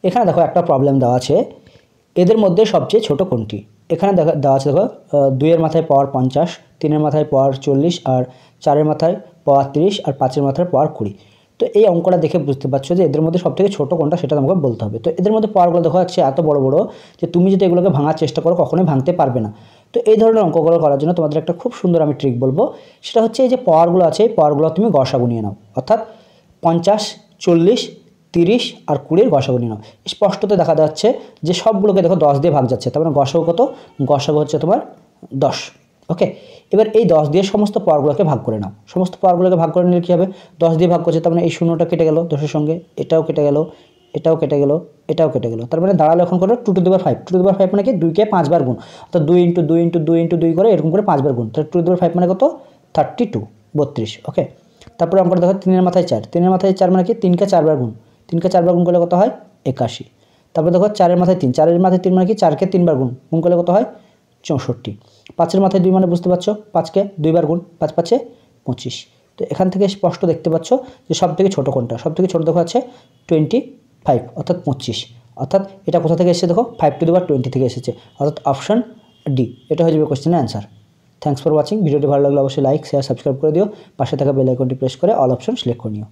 এখানে দেখো একটা প্রবলেম দেওয়া আছে, এদের মধ্যে সবচেয়ে ছোট কোনটি। এখানে দেওয়া আছে দেখো 2-এর মাথায় পাওয়ার 50, 3-এর মাথায় পাওয়ার 40, আর 4-এর মাথায় পাওয়ার 30, আর 5-এর মাথায় পাওয়ার 20। তো এই অঙ্কটা দেখে বুঝতে পারছো যে এদের মধ্যে সবথেকে ছোট কোনটা সেটা তোমাকে বলতে হবে। তো এদের মধ্যে পাওয়ারগুলো দেখা যাচ্ছে এত বড় বড় যে তুমি যদি এগুলোকে ভাঙার চেষ্টা করো কখনোই ভাঙতে পারবে না। তো এই ধরনের অঙ্কগুলো করার জন্য তোমাদের একটা খুব সুন্দর আমি ট্রিক বলবো, সেটা হচ্ছে এই যে পাওয়ারগুলো আছে এই পাওয়ারগুলো তুমি গসাগু নিয়ে নাও, অর্থাৎ 50, 40, 30 আর 20-এর গসাগু নিয়ে নাও। স্পষ্টত দেখা যাচ্ছে যে সবগুলোকে দেখো 10 দিয়ে ভাগ যাচ্ছে, তার মানে গসাগু কত, গসাগু হচ্ছে তোমার 10। ওকে, এবার এই 10 দিয়ে সমস্ত পাওয়ারগুলোকে ভাগ করে নাও। সমস্ত পাওয়ারগুলোকে ভাগ করে নিলে কী হবে, 10 দিয়ে ভাগ করছে তার মানে এই শূন্যটা কেটে গেল 10-এর সঙ্গে, এটাও কেটে গেল, এটাও কেটে গেল, এটাও কেটে গেল। তার মানে দাঁড়ালো এখন করে 2 to the power 5। 2 to the পাওয়ার 5 মানে কি, 2কে 5 বার গুণ, অর্থাৎ 2 ইন্টু 2 ইন্টু 2 ইন্টু 2 করে এরকম করে 5 বার গুণ, তাহলে 2 টু দি পাওয়ার 5 মানে কত, 32, 32। ওকে, তারপরে অঙ্কটা দেখো 3-এর মাথায় 4, 3-এর মাথায় 4 মানে কি, 3কে 4 বার গুণ, 3কে 4 বার গুণ করলে কত হয়, 81। তারপরে দেখো 4-এর মাথায় 3, 4-এর মাথায় 3 মানে কি, 4কে 3 বার গুণ, গুণ করলে কত হয়, 64। 5-এর মাথায় 2 মানে বুঝতে পারছো, 5কে 2 বার গুণ, 5 5-এ 25। তো এখান থেকে স্পষ্ট দেখতে পাচ্ছ যে সব থেকে ছোটো কোনটা, সব থেকে ছোটো দেখো আছে 25, অর্থাৎ 25। অর্থাৎ এটা কোথা থেকে এসেছে দেখো, 5 টু দি পাওয়ার 20 থেকে এসেছে, অর্থাৎ অপশন ডি, এটা হয়ে যাবে কোশ্চেনের অ্যান্সার। Thanks for watching. ভিডিওটি ভালো লাগলে অবশ্যই লাইক, শেয়ার, সাবস্ক্রাইব করে দিও। পাশে থাকা বেল আইকনটি প্রেস করে অল অপশন সিলেক্ট করে নিও।